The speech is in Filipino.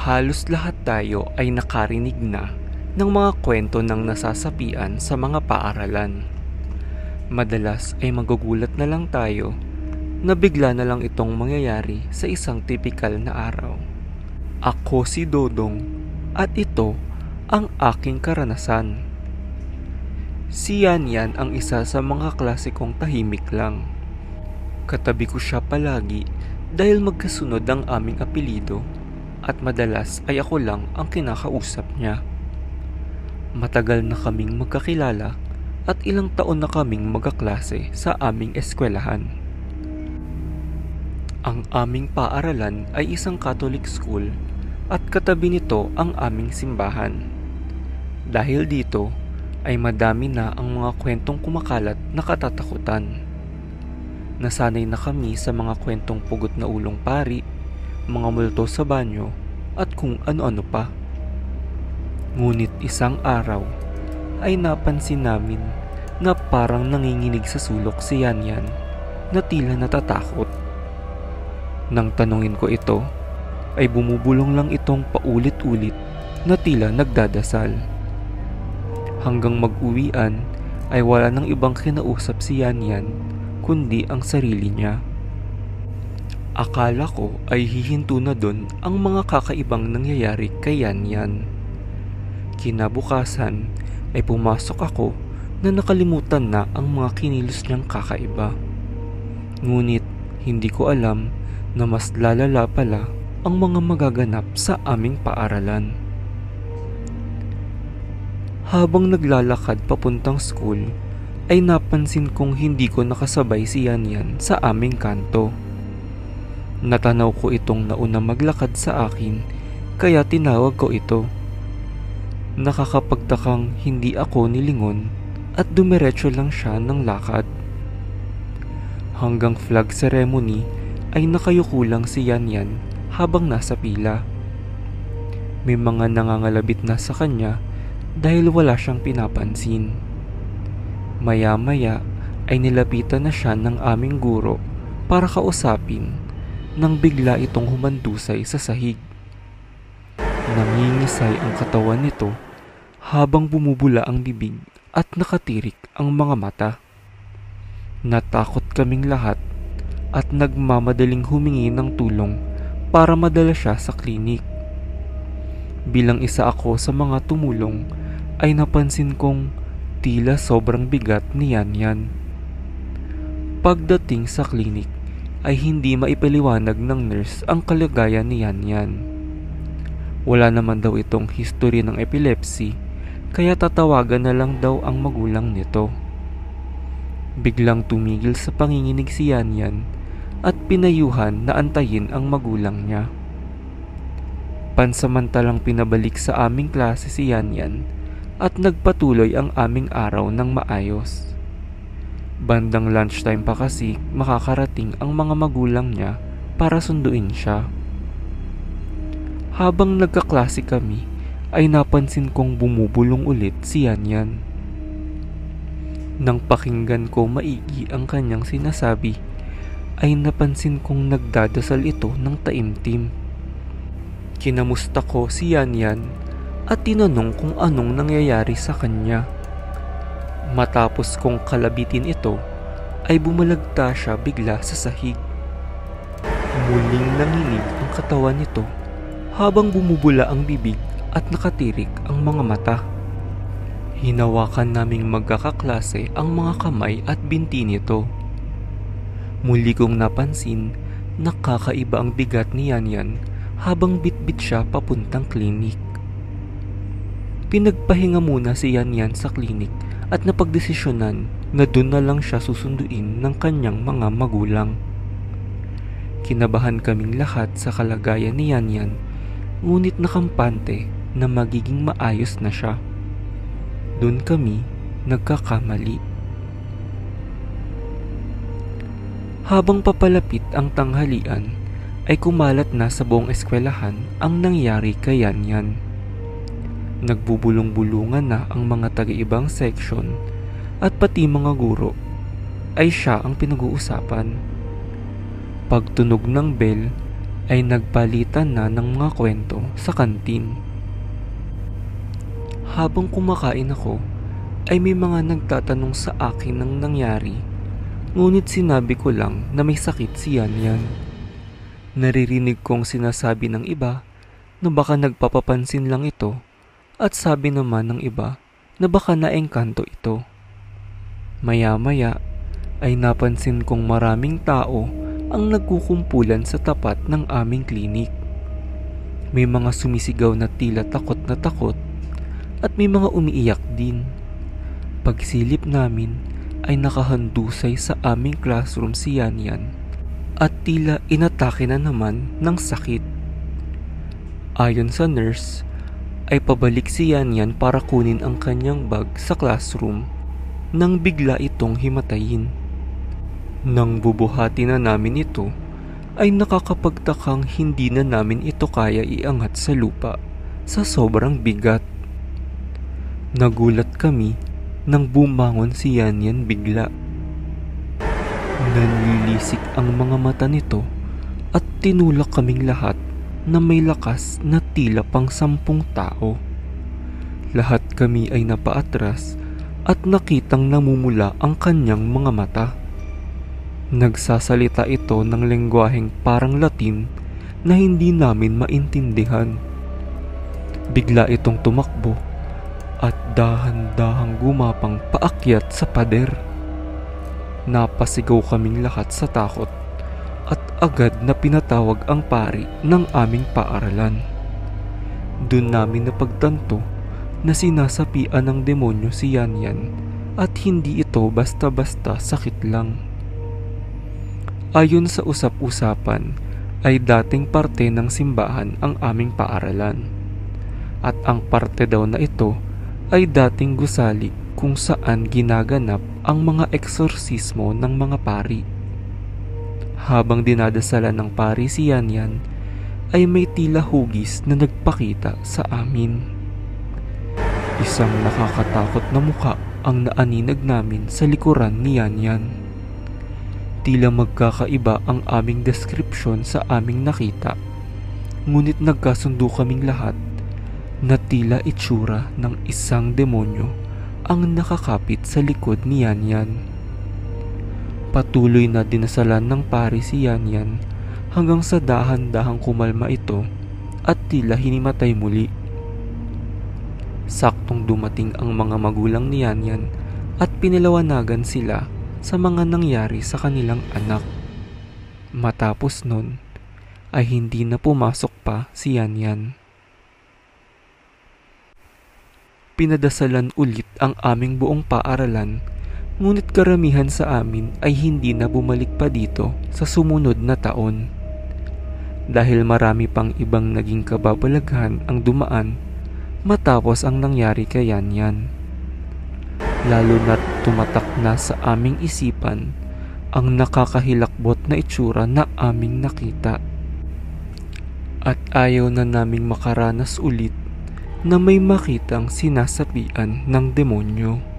Halos lahat tayo ay nakarinig na ng mga kwento ng nasasapian sa mga paaralan. Madalas ay magugulat na lang tayo na bigla na lang itong mangyayari sa isang tipikal na araw. Ako si Dodong at ito ang aking karanasan. Si Yan ang isa sa mga klasikong tahimik lang. Katabi ko siya palagi dahil magkasunod ang aming apelido at madalas ay ako lang ang kinakausap niya. Matagal na kaming magkakilala at ilang taon na kaming magkaklase sa aming eskwelahan. Ang aming paaralan ay isang Catholic school at katabi nito ang aming simbahan. Dahil dito ay madami na ang mga kwentong kumakalat na katatakutan. Nasanay na kami sa mga kwentong pugot na ulong pari, mga multo sa banyo, at kung ano-ano pa. Ngunit isang araw ay napansin namin na parang nanginginig sa sulok si Yan na tila natatakot. Nang tanungin ko ito, ay bumubulong lang itong paulit-ulit na tila nagdadasal. Hanggang mag-uwian ay wala nang ibang kinausap si Yan kundi ang sarili niya. Akala ko ay hihinto na dun ang mga kakaibang nangyayari kay Yan. Kinabukasan ay pumasok ako na nakalimutan na ang mga kinilos niyang kakaiba. Ngunit hindi ko alam na mas lalala pala ang mga magaganap sa aming paaralan. Habang naglalakad papuntang school ay napansin kong hindi ko nakasabay si Yan sa aming kanto. Natanaw ko itong nauna maglakad sa akin kaya tinawag ko ito. Nakakapagtakang hindi ako nilingon at dumiretso lang siya ng lakad. Hanggang flag ceremony ay nakayuko lang si Yan habang nasa pila. May mga nangangalabit na sa kanya dahil wala siyang pinapansin. Maya-maya ay nilapitan na siya ng aming guro para kausapin nang bigla itong humandusay sa sahig. Nangingisay ang katawan nito habang bumubula ang bibig at nakatirik ang mga mata. Natakot kaming lahat at nagmamadaling humingi ng tulong para madala siya sa klinik. Bilang isa ako sa mga tumulong ay napansin kong tila sobrang bigat ni Yan. Pagdating sa klinik ay hindi maipaliwanag ng nurse ang kalagayan ni Yan. Wala naman daw itong history ng epilepsy kaya tatawagan na lang daw ang magulang nito. Biglang tumigil sa panginginig si Yan at pinayuhan na antayin ang magulang niya. Pansamantalang pinabalik sa aming klase si Yan at nagpatuloy ang aming araw ng maayos. Bandang lunchtime pa kasi makakarating ang mga magulang niya para sunduin siya. Habang nagkaklase kami ay napansin kong bumubulong ulit si Yan. Nang pakinggan ko maigi ang kanyang sinasabi ay napansin kong nagdadasal ito ng taimtim. Kinamusta ko si Yan at tinanong kung anong nangyayari sa kanya. Matapos kong kalabitin ito, ay bumalagta siya bigla sa sahig. Muling nanginig ang katawan nito habang bumubula ang bibig at nakatirik ang mga mata. Hinawakan naming magkakaklase ang mga kamay at binti nito. Muli kong napansin na kakaiba ang bigat ni Yan habang bitbit siya papuntang klinik. Pinagpahinga muna si Yan sa klinik at napagdesisyonan na doon na lang siya susunduin ng kanyang mga magulang. Kinabahan kaming lahat sa kalagayan ni Yan, ngunit nakampante na magiging maayos na siya. Doon kami nagkakamali. Habang papalapit ang tanghalian, ay kumalat na sa buong eskwelahan ang nangyari kay Yan. Nagbubulong-bulungan na ang mga taga-ibang section at pati mga guro ay siya ang pinag-uusapan. Pagtunog ng bell ay nagpalitan na ng mga kwento sa kantin. Habang kumakain ako, ay may mga nagtatanong sa akin ng nangyari, ngunit sinabi ko lang na may sakit si Yan Yan. Naririnig kong sinasabi ng iba na baka nagpapapansin lang ito, at sabi naman ng iba na baka naengkanto ito. Maya-maya ay napansin kong maraming tao ang nagkukumpulan sa tapat ng aming klinik. May mga sumisigaw na tila takot na takot at may mga umiiyak din. Pagsilip namin ay nakahandusay sa aming classroom si Yan Yan at tila inatake na naman ng sakit. Ayon sa nurse, ay pabalik si Yan Yan para kunin ang kanyang bag sa classroom nang bigla itong himatayin. Nang bubuhati na namin ito, ay nakakapagtakang hindi na namin ito kaya iangat sa lupa sa sobrang bigat. Nagulat kami nang bumangon si Yan Yan bigla. Nanlilisik ang mga mata nito at tinulak kaming lahat na may lakas na tila pang 10 tao. Lahat kami ay napaatras at nakitang namumula ang kanyang mga mata. Nagsasalita ito ng lengguwaheng parang Latin na hindi namin maintindihan. Bigla itong tumakbo at dahan-dahang gumapang paakyat sa pader. Napasigaw kaming lahat sa takot at agad na pinatawag ang pari ng aming paaralan. Doon namin napagtanto na sinasapian ng demonyo si Yan Yan at hindi ito basta-basta sakit lang. Ayon sa usap-usapan ay dating parte ng simbahan ang aming paaralan at ang parte daw na ito ay dating gusali kung saan ginaganap ang mga eksorsismo ng mga pari. Habang dinadasalan ng pari si Yan Yan, ay may tila hugis na nagpakita sa amin. Isang nakakatakot na muka ang naaninag namin sa likuran ni Yan Yan. Tila magkakaiba ang aming deskripsyon sa aming nakita, ngunit nagkasundo kaming lahat na tila itsura ng isang demonyo ang nakakapit sa likod ni Yan Yan. Patuloy na dinasalan ng pari si Yan Yan hanggang sa dahan-dahang kumalma ito at tila hinimatay muli. Saktong dumating ang mga magulang ni Yan Yan at pinaliwanagan sila sa mga nangyari sa kanilang anak. Matapos nun ay hindi na pumasok pa si Yan Yan. Pinadasalan ulit ang aming buong paaralan, ngunit karamihan sa amin ay hindi na bumalik pa dito sa sumunod na taon. Dahil marami pang ibang naging kababalaghan ang dumaan matapos ang nangyari kay Yan Yan. Lalo na't tumatak na sa aming isipan ang nakakahilakbot na itsura na aming nakita. At ayaw na naming makaranas ulit na may makitang sinasapian ng demonyo.